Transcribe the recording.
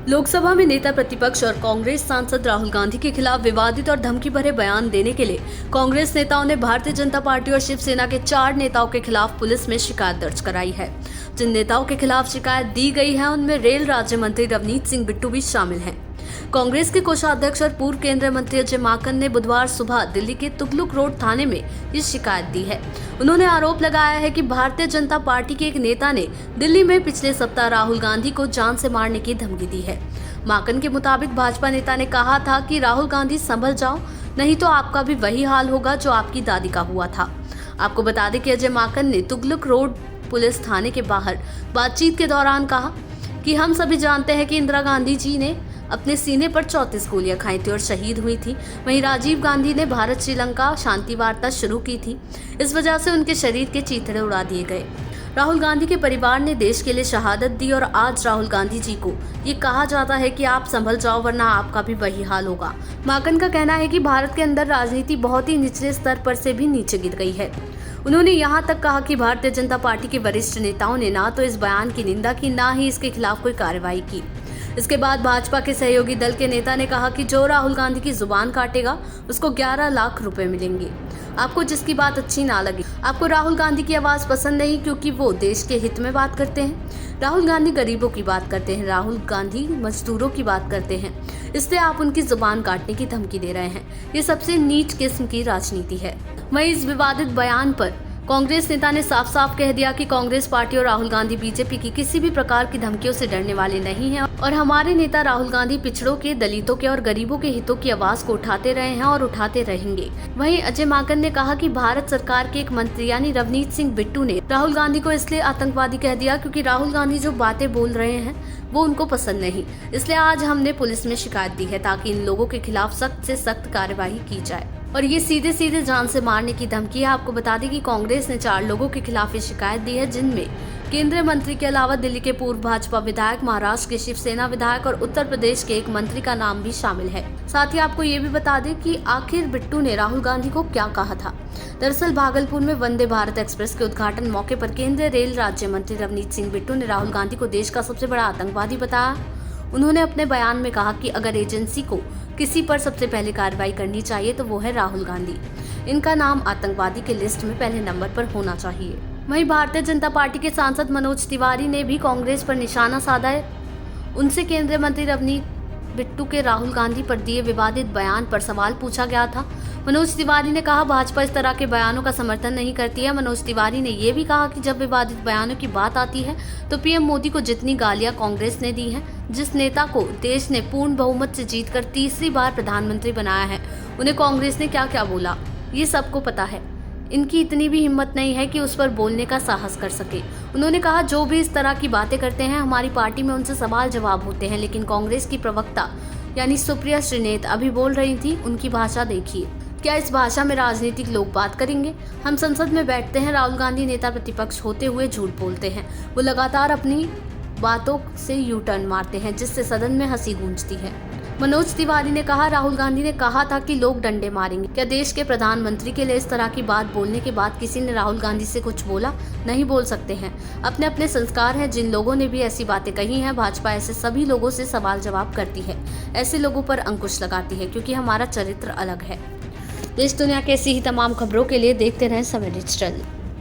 लोकसभा में नेता प्रतिपक्ष और कांग्रेस सांसद राहुल गांधी के खिलाफ विवादित और धमकी भरे बयान देने के लिए कांग्रेस नेताओं ने भारतीय जनता पार्टी और शिवसेना के 4 नेताओं के खिलाफ पुलिस में शिकायत दर्ज कराई है। जिन नेताओं के खिलाफ शिकायत दी गई है उनमें रेल राज्य मंत्री रवनीत सिंह बिट्टू भी शामिल हैं। कांग्रेस के कोषाध्यक्ष और पूर्व केंद्रीय मंत्री अजय माकन ने बुधवार सुबह दिल्ली के तुगलक रोड थाने में ये शिकायत दी है। उन्होंने आरोप लगाया है कि भारतीय जनता पार्टी के एक नेता ने दिल्ली में पिछले सप्ताह राहुल गांधी को जान से मारने की धमकी दी है। माकन के मुताबिक भाजपा नेता ने कहा था कि राहुल गांधी संभल जाओ, नहीं तो आपका भी वही हाल होगा जो आपकी दादी का हुआ था। आपको बता दें कि अजय माकन ने तुगलक रोड पुलिस थाने के बाहर बातचीत के दौरान कहा कि हम सभी जानते हैं कि इंदिरा गांधी जी ने अपने सीने पर 34 गोलियां खाई थी और शहीद हुई थी। वहीं राजीव गांधी ने भारत श्रीलंका शांति वार्ता शुरू की थी, इस वजह से उनके शरीर के चीथड़े उड़ा दिए गए। राहुल गांधी के परिवार ने देश के लिए शहादत दी और आज राहुल गांधी जी को ये कहा जाता है कि आप संभल जाओ वरना आपका भी वही हाल होगा। माकन का कहना है कि भारत के अंदर राजनीति बहुत ही निचले स्तर पर से भी नीचे गिर गई है। उन्होंने यहाँ तक कहा कि भारतीय जनता पार्टी के वरिष्ठ नेताओं ने ना तो इस बयान की निंदा की, ना ही इसके खिलाफ कोई कार्रवाई की। इसके बाद भाजपा के सहयोगी दल के नेता ने कहा कि जो राहुल गांधी की जुबान काटेगा उसको 11 लाख रुपए मिलेंगे। आपको जिसकी बात अच्छी ना लगे, आपको राहुल गांधी की आवाज पसंद नहीं क्योंकि वो देश के हित में बात करते हैं। राहुल गांधी गरीबों की बात करते हैं, राहुल गांधी मजदूरों की बात करते हैं, इसलिए आप उनकी जुबान काटने की धमकी दे रहे हैं। ये सबसे नीच किस्म की राजनीति है। वहीं इस विवादित बयान पर कांग्रेस नेता ने साफ साफ कह दिया कि कांग्रेस पार्टी और राहुल गांधी बीजेपी की किसी भी प्रकार की धमकियों से डरने वाले नहीं हैं और हमारे नेता राहुल गांधी पिछड़ों के, दलितों के और गरीबों के हितों की आवाज को उठाते रहे हैं और उठाते रहेंगे। वहीं अजय माकन ने कहा कि भारत सरकार के एक मंत्री यानी रवनीत सिंह बिट्टू ने राहुल गांधी को इसलिए आतंकवादी कह दिया क्योंकि राहुल गांधी जो बातें बोल रहे हैं वो उनको पसंद नहीं, इसलिए आज हमने पुलिस में शिकायत दी है ताकि इन लोगों के खिलाफ सख्त से सख्त कार्यवाही की जाए। और ये सीधे सीधे जान से मारने की धमकी है। आपको बता दें कि कांग्रेस ने 4 लोगों के खिलाफ ये शिकायत दी है, जिनमें केंद्रीय मंत्री के अलावा दिल्ली के पूर्व भाजपा विधायक, महाराष्ट्र के शिवसेना विधायक और उत्तर प्रदेश के एक मंत्री का नाम भी शामिल है। साथ ही आपको ये भी बता दें कि आखिर बिट्टू ने राहुल गांधी को क्या कहा था। दरअसल भागलपुर में वंदे भारत एक्सप्रेस के उद्घाटन मौके पर केंद्रीय रेल राज्य मंत्री रवनीत सिंह बिट्टू ने राहुल गांधी को देश का सबसे बड़ा आतंकवादी बताया। उन्होंने अपने बयान में कहा कि अगर एजेंसी को किसी पर सबसे पहले कार्रवाई करनी चाहिए तो वो है राहुल गांधी। इनका नाम आतंकवादी के लिस्ट में पहले नंबर पर होना चाहिए। वहीं भारतीय जनता पार्टी के सांसद मनोज तिवारी ने भी कांग्रेस पर निशाना साधा है। उनसे केंद्रीय मंत्री रवनीत बिट्टू के राहुल गांधी पर दिए विवादित बयान पर सवाल पूछा गया था। मनोज तिवारी ने कहा भाजपा इस तरह के बयानों का समर्थन नहीं करती है। मनोज तिवारी ने यह भी कहा कि जब विवादित बयानों की बात आती है तो पीएम मोदी को जितनी गालियां कांग्रेस ने दी हैं, जिस नेता को देश ने पूर्ण बहुमत से जीतकर तीसरी बार प्रधानमंत्री बनाया है, उन्हें कांग्रेस ने क्या क्या बोला ये सबको पता है। इनकी इतनी भी हिम्मत नहीं है कि उस पर बोलने का साहस कर सके। उन्होंने कहा जो भी इस तरह की बातें करते हैं हमारी पार्टी में उनसे सवाल जवाब होते हैं, लेकिन कांग्रेस की प्रवक्ता यानी सुप्रिया श्रीनेत अभी बोल रही थी, उनकी भाषा देखिए। क्या इस भाषा में राजनीतिक लोग बात करेंगे? हम संसद में बैठते हैं, राहुल गांधी नेता प्रतिपक्ष होते हुए झूठ बोलते हैं। वो लगातार अपनी बातों से यू टर्न मारते हैं जिससे सदन में हंसी गूंजती है। मनोज तिवारी ने कहा राहुल गांधी ने कहा था कि लोग डंडे मारेंगे। क्या देश के प्रधानमंत्री के लिए इस तरह की बात बोलने के बाद किसी ने राहुल गांधी से कुछ बोला? नहीं बोल सकते हैं। अपने अपने संस्कार हैं। जिन लोगों ने भी ऐसी बातें कही हैं, भाजपा ऐसे सभी लोगों से सवाल जवाब करती है, ऐसे लोगों पर अंकुश लगाती है क्योंकि हमारा चरित्र अलग है। देश दुनिया के ऐसी ही तमाम खबरों के लिए देखते रहें समय डिजिटल।